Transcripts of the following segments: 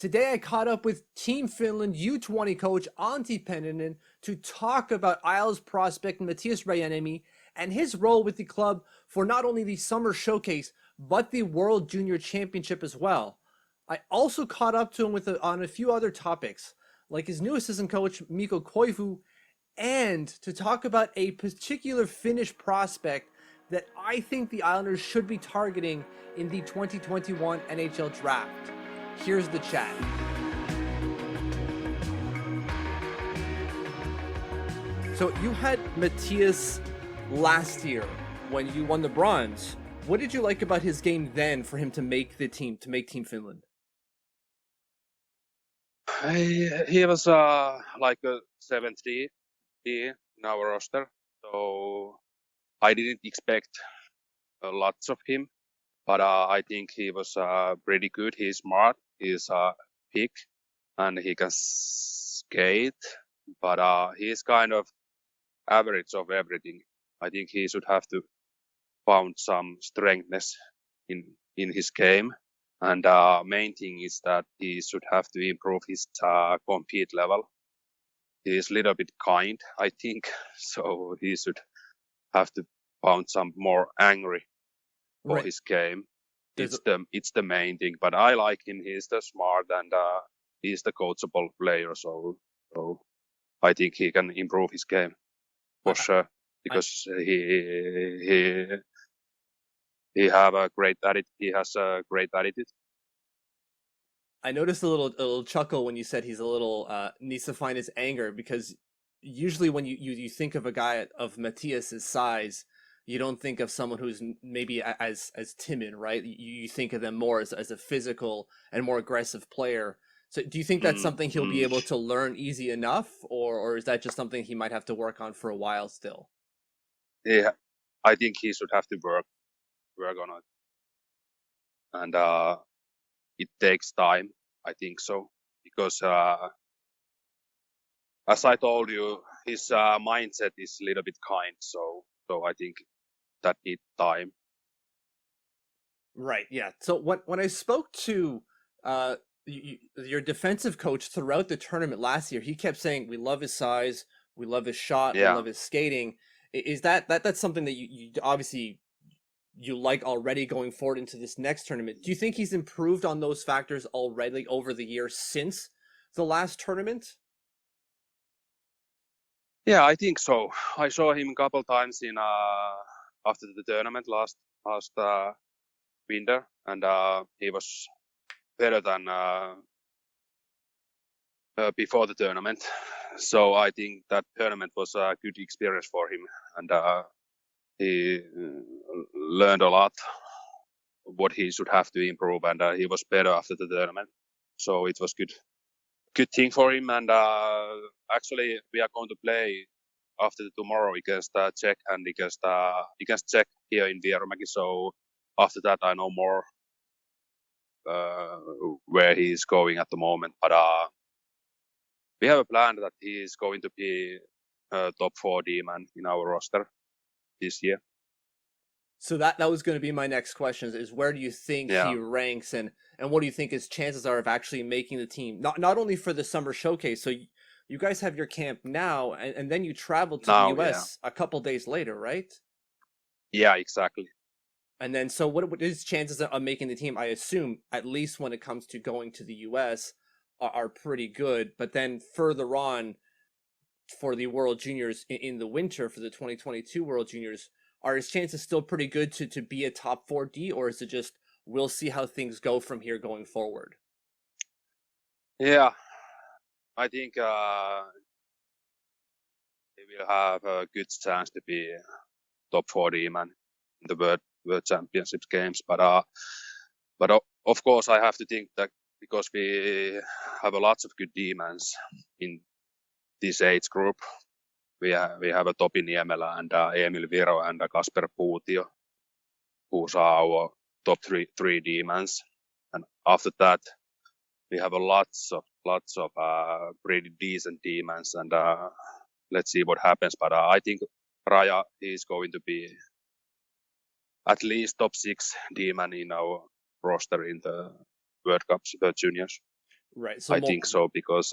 Today I caught up with Team Finland U20 coach Antti Pennanen to talk about Isles prospect Matias Rajaniemi and his role with the club for not only the summer showcase, but the World Junior Championship as well. I also caught up to him on a few other topics, like his new assistant coach, Mikko Koivu, and to talk about a particular Finnish prospect that I think the Islanders should be targeting in the 2021 NHL draft. Here's the chat. So you had Matthias last year when you won the bronze. What did you like about his game then for him to make the team, to make Team Finland? He was like a 7th D in our roster, so I didn't expect lots of him, but I think he was pretty good. He's smart, he's big, and he can skate, but he's kind of average of everything. I think he should have to found some strengthness in his game. And main thing is that he should have to improve his compete level. He is a little bit kind, I think, so he should have to found some more angry for Right. his game. There's It's the main thing, but I like him. He's the smart and he's the coachable player, so I think he can improve his game for sure because he have a great attitude. He has a great attitude. I noticed a little chuckle when you said he's a little needs to find his anger, because usually when you think of a guy of Matthias's size, you don't think of someone who's maybe as timid, right? You think of them more as a physical and more aggressive player. So do you think that's something he'll be able to learn easy enough, or is that just something he might have to work on for a while still? Yeah, I think he should have to work on it, and it takes time. I think so because as I told you, his mindset is a little bit kind. So I think that needs time. Right. Yeah. So when I spoke to your defensive coach throughout the tournament last year, he kept saying, "We love his size, we love his shot, we Yeah. love his skating." Is that's something that you obviously you like already going forward into this next tournament? Do you think he's improved on those factors already over the years since the last tournament? Yeah, I think so. I saw him a couple times in after the tournament last winter, and he was better than before the tournament. So I think that tournament was a good experience for him, and he learned a lot what he should have to improve, and he was better after the tournament. So it was good thing for him, and actually we are going to play after tomorrow against Czech and against Czech here in Vierumäki. So after that I know more where he is going at the moment, but we have a plan that he is going to be a top 4 D-man in our roster this year. So that was going to be my next question: is where do you think he Yeah. ranks, and what do you think his chances are of actually making the team? Not only for the summer showcase. So you guys have your camp now, and then you travel to the Now, yeah. U.S. a couple days later, right? Yeah, exactly. And then so what his chances of making the team? I assume, at least when it comes to going to the U.S., are pretty good. But then further on, for the World Juniors in the winter, for the 2022 World Juniors, are his chances still pretty good to be a top 4D, or is it just we'll see how things go from here going forward? Yeah, I think he will have a good chance to be top 4 D-man in the World Championships games. But of course, I have to think that because we have a lots of good D-mans in this age group, we have a Topi Niemelä and Emil Viro and Kasper Puutio, who are our top three D-mans. And after that, we have a lots of pretty decent D-mans, and let's see what happens. But I think Raja is going to be at least top 6 D-man in our roster in the World Cups, World Juniors. Right. So I more think so because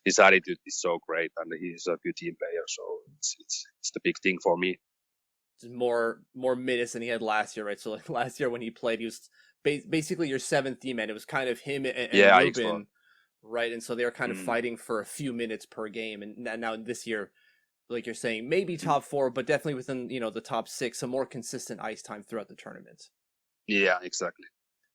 his attitude is so great and he's a good team player. So it's the big thing for me. more minutes than he had last year, right? So like last year when he played, he was basically your seventh D man. It was kind of him and Yeah, exactly. Ruben, right? And so they were kind of Mm, fighting for a few minutes per game. And now this year, like you're saying, maybe mm. top four, but definitely within the top six, some more consistent ice time throughout the tournament. Yeah, exactly.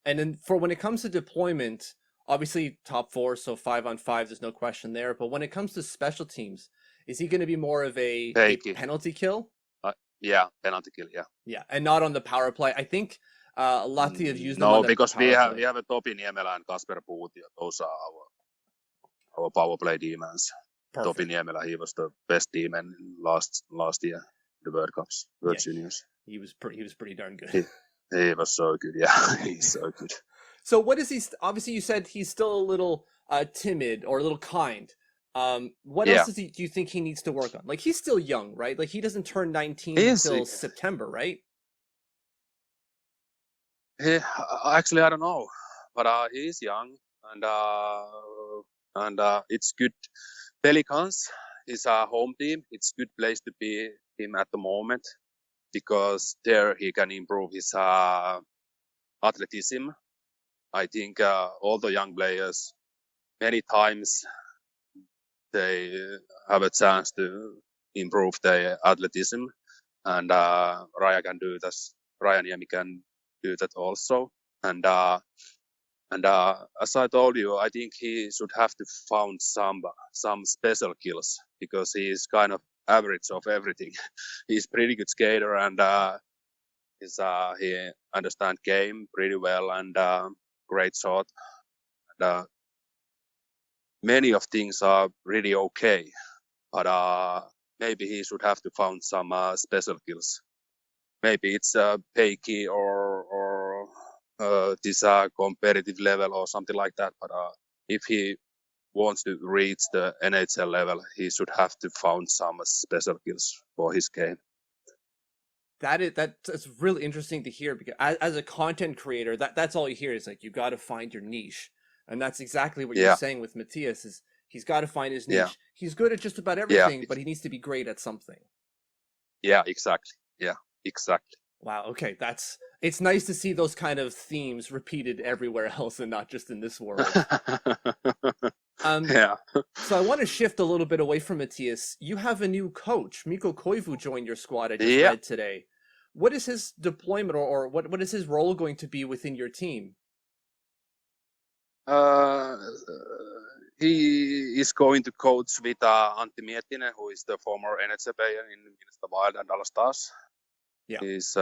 And then for when it comes to deployment, obviously top four, so 5-on-5, there's no question there. But when it comes to special teams, is he going to be more of a Heikki. penalty kill? Yeah, penalty kill. Yeah. Yeah, and not on the power play. I think Lahti have used them on No, the because we power have play. we have a Topi Niemelä and Kasper Puutio. Those are our power play demons. Topi Perfect. Niemelä, he was the best demon last year, the World Cups, World Yeah, Juniors. he was pretty darn good. He was so good. Yeah, he's so good. So what is he? Obviously, you said he's still a little timid or a little kind. What else Yeah, do you think he needs to work on? Like he's still young, right? Like he doesn't turn 19 he's till September, right? he, actually I don't know, but he's young and it's good. Pelicans is a home team. It's good place to be him at the moment because there he can improve his athleticism. I think all the young players many times they have a chance to improve their athleticism, and Rajaniemi can do that also. And as I told you, I think he should have to found some special skills because he is kind of average of everything. He's pretty good skater and he understands game pretty well and great shot. And, many of things are really okay, but maybe he should have to found some special skills. Maybe it's Peikki or this competitive level or something like that. But if he wants to reach the NHL level, he should have to found some special skills for his game. That's really interesting to hear because as a content creator, that's all you hear is like you got to find your niche, and that's exactly what you're Yeah, saying with Matthias is he's got to find his yeah, niche. He's good at just about yeah, everything, but he needs to be great at something. yeah, exactly. Yeah, exactly. Wow. Okay, it's nice to see those kind of themes repeated everywhere else and not just in this world. Um, Yeah. so I want to shift a little bit away from Matthias. You have a new coach, Mikko Koivu, joined your squad. I just Yeah. read today. What is his deployment or what is his role going to be within your team? Uh, he is going to coach with Antti Pennanen, who is the former NHL player in Minnesota Wild and Dallas Stars. Yeah, He's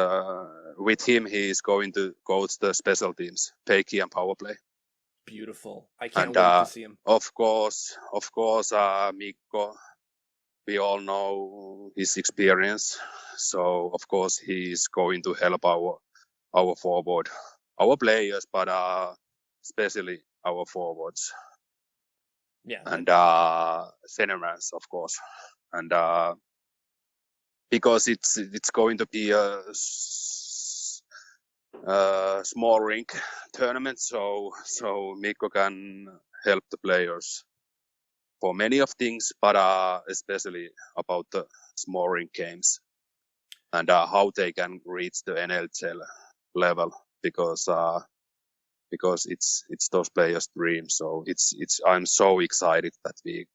with him. He is going to coach the special teams, Peikki and power play. beautiful. I can't And wait to see him. of course, Mikko. We all know his experience, so of course he is going to help our forward, our players, but especially our forwards Yeah, and centermans, of course, and because it's going to be a small rink tournament, so Mikko can help the players for many of things, but especially about the small rink games and how they can reach the NHL level because it's those players' dream. So it's I'm so excited that we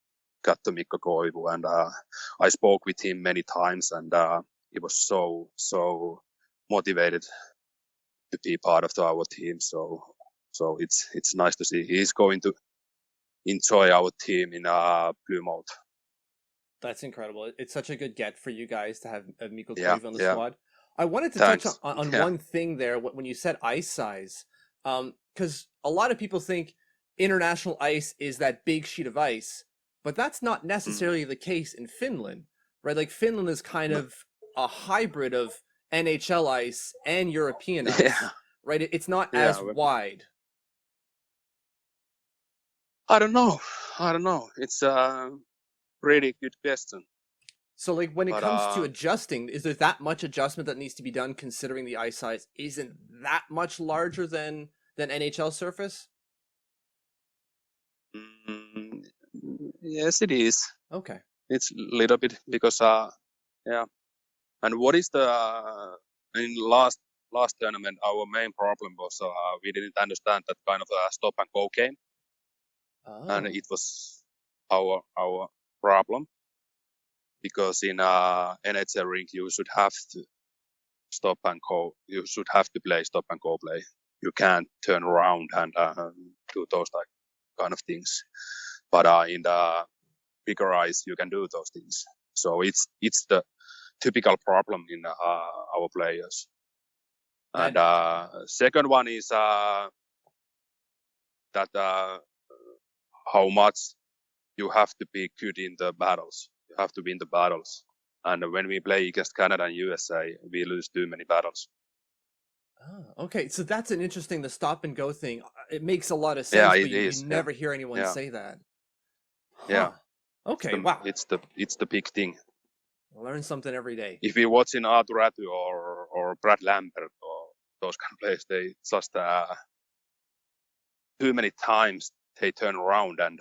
got to Mikko Koivu and I spoke with him many times and he was so motivated to be part of our team. So it's nice to see he's going to enjoy our team in Blue Mode. that's incredible. It's such a good get for you guys to have Mikko Yeah, Koivu on the yeah. squad. I wanted to touch Thanks. on Yeah, one thing there when you said ice size, because a lot of people think international ice is that big sheet of ice, but that's not mm. necessarily the case in Finland, right? Like Finland is kind No, of a hybrid of NHL ice and European yeah, ice, right? It's not yeah. as wide. I don't know. I don't know. It's a really good question, So like when it but comes to adjusting, is there that much adjustment that needs to be done considering the ice size isn't that much larger than NHL surface? Yes, it is. Okay. It's a little bit because yeah. And what is the in last tournament? Our main problem was we didn't understand that kind of a stop and go game, and Oh. it was our problem because in NHL rink you should have to stop and go. You should have to play stop and go play. You can't turn around and do those kind of things. But in the bigger ice, you can do those things. So it's the typical problem in our players. And second one is that how much you have to be good in the battles. You have to win the battles. And when we play against Canada and USA, we lose too many battles. Oh, okay. So that's an interesting, the stop and go thing. It makes a lot of Yeah, sense, but it you is. never hear anyone Yeah. say that. Yeah. Huh. Okay, wow. It's the big thing. Learn something every day. If we watch in Arthur Räty or Brad Lambert or those kind of players, they just too many times they turn around and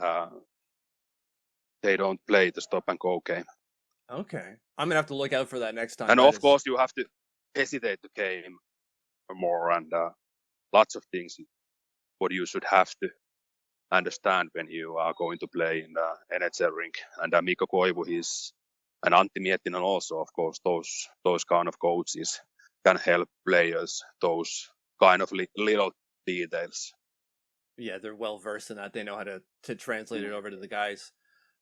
they don't play the stop and go game. Okay. I'm gonna have to look out for that next time. And of course, you have to hesitate the game more and lots of things what you should have to understand when you are going to play in the NHL rink. And Mikko Koivu, and Antti Miettinen also, of course, those kind of coaches can help players, those kind of little details. Yeah, they're well versed in that. They know how to translate it over to the guys.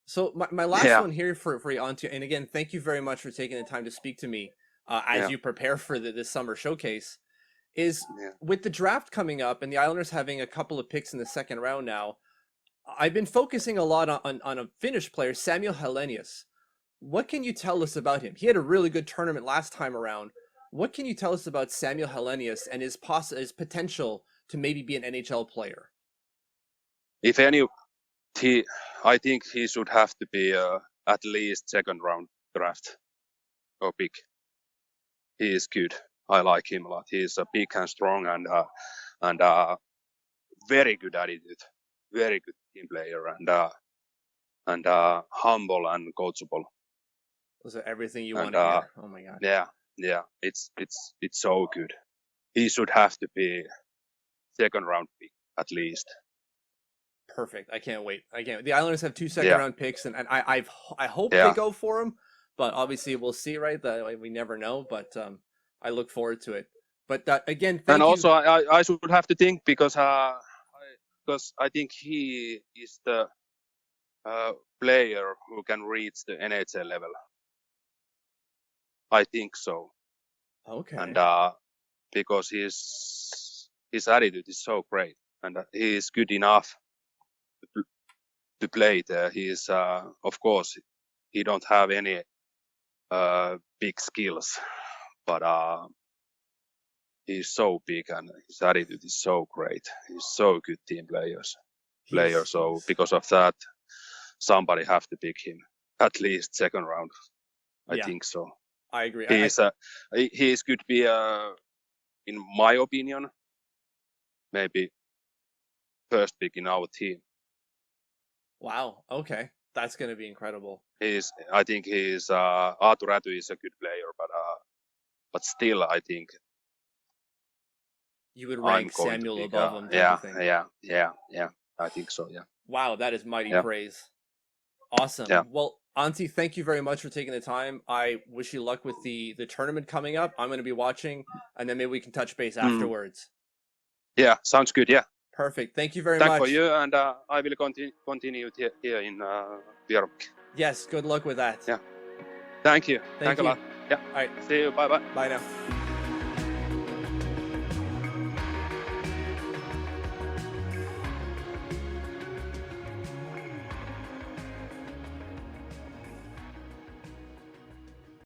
So my last one here for you, Antti, and again, thank you very much for taking the time to speak to me as you prepare for this summer showcase. Is with the draft coming up and the Islanders having a couple of picks in the second round now, I've been focusing a lot on a Finnish player, Samuel Helenius. What can you tell us about him? He had a really good tournament last time around. What can you tell us about Samuel Helenius and his potential to maybe be an NHL player? If any, I think he should have to be at least second round draft or pick. He is good. I like him a lot. He is big and strong and very good attitude, very good team player and humble and coachable. Was it everything you want to hear? Oh my god. Yeah. It's so good. He should have to be second round pick at least. Perfect. I can't wait. The Islanders have 2 second round picks, and I hope they go for him, but obviously we'll see, right? That we never know, but I look forward to it. But again, thank you. Also, I should have to think because I think he is the player who can reach the NHL level. I think so. Okay. And because his attitude is so great, and he is good enough to play there. He is, of course, he don't have any big skills, but he's so big and his attitude is so great. He's so good team player. So because of that, somebody have to pick him at least second round. I think so. I agree. He could be, in my opinion, maybe first pick in our team. Wow. Okay, that's going to be incredible. I think Arthur Räty is a good player, but still, I think you would rank Samuel above him. Yeah. I think so. Yeah. Wow, that is mighty praise. Awesome. Yeah. Well, Antti, thank you very much for taking the time. I wish you luck with the tournament coming up. I'm going to be watching, and then maybe we can touch base afterwards. Yeah, sounds good. Yeah. Perfect. Thank you very much. Thank for you, and I will continue here in Viervik. Yes, good luck with that. Yeah. Thank you. Thank you. a lot. Yeah. All right. See you. Bye. Bye now.